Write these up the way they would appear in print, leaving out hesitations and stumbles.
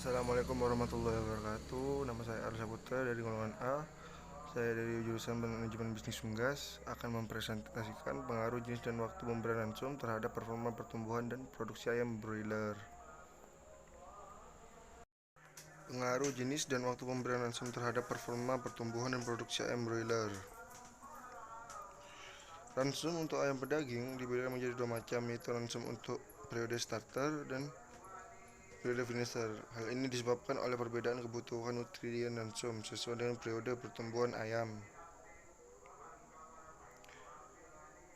Assalamualaikum warahmatullahi wabarakatuh. Nama saya Arsa Putra dari golongan A. Saya dari jurusan Manajemen Bisnis Unggas akan mempresentasikan pengaruh jenis dan waktu pemberian langsung terhadap performa pertumbuhan dan produksi ayam broiler. Pengaruh jenis dan waktu pemberian langsung terhadap performa pertumbuhan dan produksi ayam broiler. Ransum untuk ayam pedaging dibedakan menjadi dua macam, yaitu ransum untuk periode starter dan periode finisher. Hal ini disebabkan oleh perbedaan kebutuhan nutrien ransum sesuai dengan periode pertumbuhan ayam.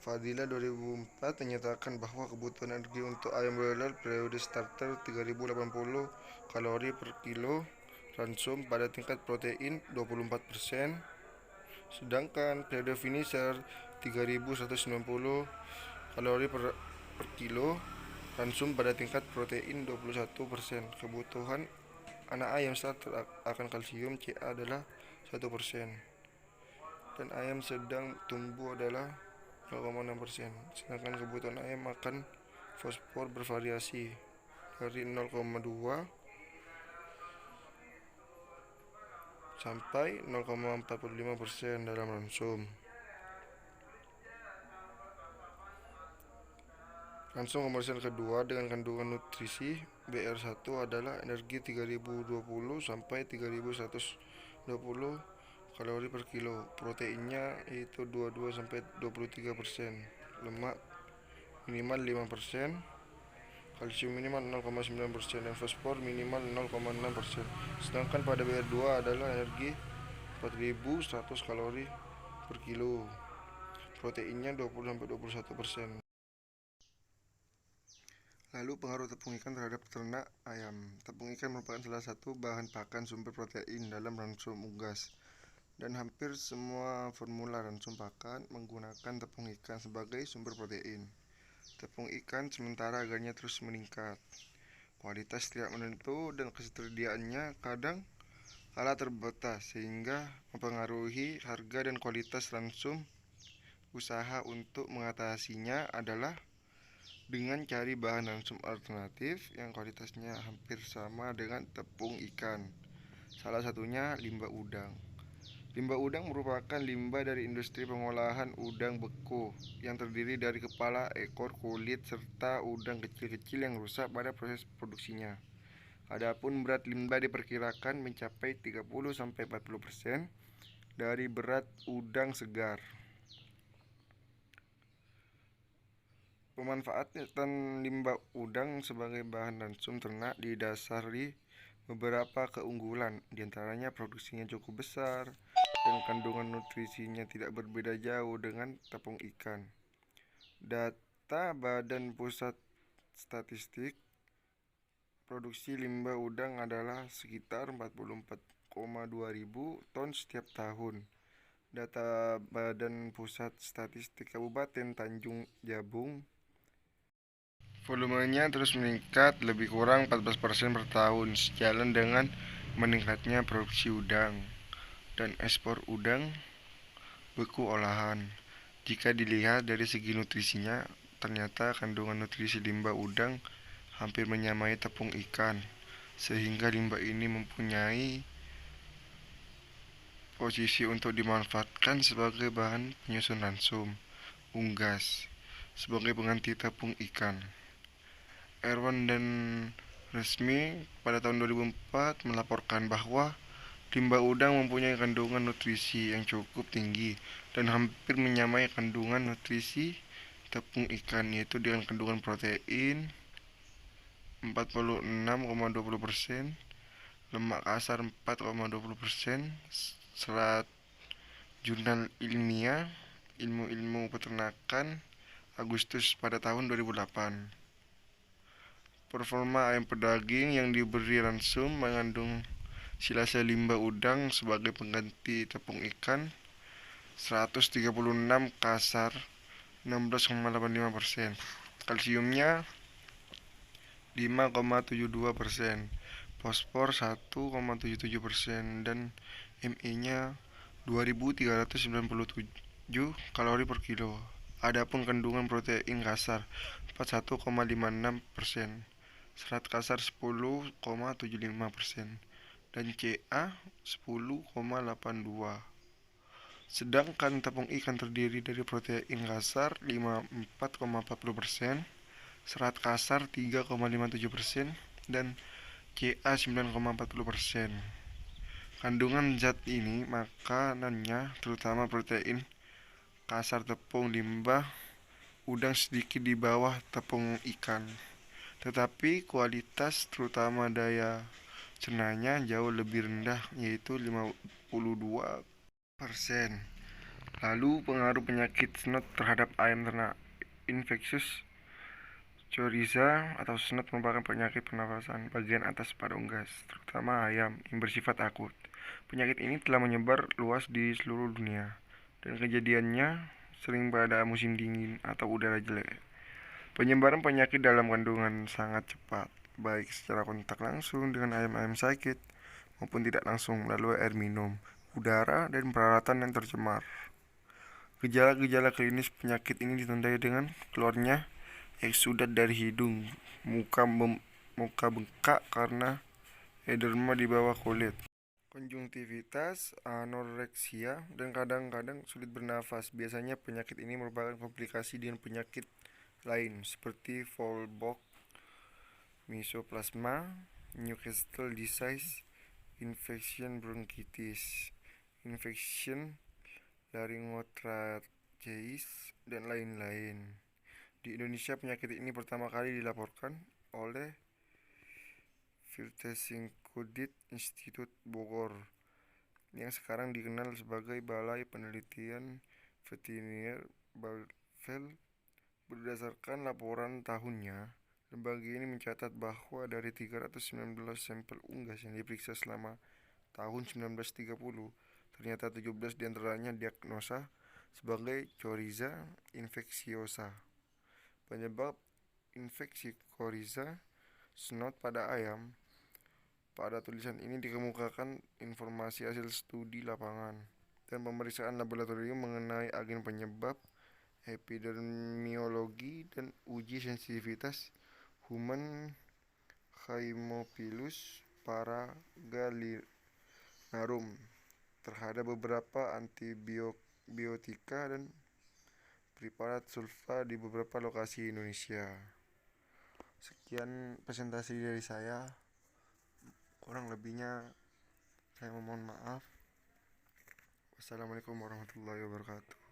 Fadila 2004 menyatakan bahwa kebutuhan energi untuk ayam broiler periode starter 3080 kalori per kilo ransum pada tingkat protein 24%, sedangkan periode finisher 3190 kalori per kilo ransum pada tingkat protein 21%. Kebutuhan anak ayam starter akan kalsium Ca adalah 1%, dan ayam sedang tumbuh adalah 0,6%, sedangkan kebutuhan ayam akan fosfor bervariasi dari 0,2 sampai 0,45% dalam ransum. Ransum komersial kedua dengan kandungan nutrisi BR1 adalah energi 3020 sampai 3120 kalori per kilo, proteinnya yaitu 22 sampai 23%, lemak minimal 5%, kalsium minimal 0,9% dan fosfor minimal 0,6%. Sedangkan pada BR2 adalah energi 4100 kalori per kilo, proteinnya 20 sampai 21%. Lalu pengaruh tepung ikan terhadap ternak ayam. Tepung ikan merupakan salah satu bahan pakan sumber protein dalam ransum unggas, dan hampir semua formula ransum pakan menggunakan tepung ikan sebagai sumber protein. Tepung ikan sementara harganya terus meningkat. Kualitas tidak menentu dan ketersediaannya kadang kala terbatas sehingga mempengaruhi harga dan kualitas ransum. Usaha untuk mengatasinya adalah dengan cari bahan ransum alternatif yang kualitasnya hampir sama dengan tepung ikan. Salah satunya limbah udang. Limbah udang merupakan limbah dari industri pengolahan udang beku yang terdiri dari kepala, ekor, kulit, serta udang kecil-kecil yang rusak pada proses produksinya. Adapun berat limbah diperkirakan mencapai 30-40% dari berat udang segar. Pemanfaatan limbah udang sebagai bahan ransum ternak didasari beberapa keunggulan, diantaranya produksinya cukup besar dan kandungan nutrisinya tidak berbeda jauh dengan tepung ikan. Data Badan Pusat Statistik, produksi limbah udang adalah sekitar 44,2 ribu ton setiap tahun. Data Badan Pusat Statistik Kabupaten Tanjung Jabung, volumenya terus meningkat lebih kurang 14% per tahun, sejalan dengan meningkatnya produksi udang dan ekspor udang beku olahan. Jika dilihat dari segi nutrisinya, ternyata kandungan nutrisi limbah udang hampir menyamai tepung ikan, sehingga limbah ini mempunyai posisi untuk dimanfaatkan sebagai bahan penyusun ransum unggas sebagai pengganti tepung ikan. Erwan dan Resmi pada tahun 2004 melaporkan bahwa limbah udang mempunyai kandungan nutrisi yang cukup tinggi dan hampir menyamai kandungan nutrisi tepung ikan, yaitu dengan kandungan protein 46,20%, lemak kasar 4,20%. Serat Jurnal Ilmiah Ilmu Peternakan Agustus pada tahun 2008. Performa ayam pedaging yang diberi ransum mengandung silase limbah udang sebagai pengganti tepung ikan 136 kasar 16,85%, kalsiumnya 5,72%, fosfor 1,77%, dan Me-nya 2397 kalori per kilo. Adapun kandungan protein kasar 41,56%, serat kasar 10,75%, dan Ca 10,82%. Sedangkan tepung ikan terdiri dari protein kasar 54,40%, serat kasar 3,57%, dan Ca 9,40%. Kandungan zat ini makanannya terutama protein kasar tepung limbah udang sedikit di bawah tepung ikan, tetapi kualitas terutama daya cernanya jauh lebih rendah, yaitu 52%. Lalu pengaruh penyakit snot terhadap ayam ternak. Infeksius coryza atau snot merupakan penyakit pernafasan bagian atas pada unggas, terutama ayam, yang bersifat akut. Penyakit ini telah menyebar luas di seluruh dunia, dan kejadiannya sering pada musim dingin atau udara jelek. Penyebaran penyakit dalam kandungan sangat cepat, baik secara kontak langsung dengan ayam-ayam sakit maupun tidak langsung melalui air minum, udara, dan peralatan yang tercemar. Gejala-gejala klinis penyakit ini ditandai dengan keluarnya eksudat dari hidung, muka bengkak karena edema di bawah kulit, konjungtivitis, anoreksia, dan kadang-kadang sulit bernafas. Biasanya penyakit ini merupakan komplikasi dengan penyakit lain seperti Fowlpox, Mycoplasma, Newcastle disease, infection bronkitis, infection laryngotracheitis, dan lain-lain. Di Indonesia penyakit ini pertama kali dilaporkan oleh Virtesincudit Institute Bogor, yang sekarang dikenal sebagai Balai Penelitian Veteriner Bielefeld. Berdasarkan laporan tahunnya, lembaga ini mencatat bahwa dari 319 sampel unggas yang diperiksa selama tahun 1930, ternyata 17 diantaranya diagnosa sebagai coryza infeksiosa. Penyebab infeksi coryza snot pada ayam. Pada tulisan ini dikemukakan informasi hasil studi lapangan dan pemeriksaan laboratorium mengenai agen penyebab, epidemiologi, dan uji sensitivitas human Haemophilus paraganglionarum terhadap beberapa antibiotika dan preparat sulfa di beberapa lokasi Indonesia. Sekian presentasi dari saya, kurang lebihnya saya memohon maaf. Wassalamualaikum warahmatullahi wabarakatuh.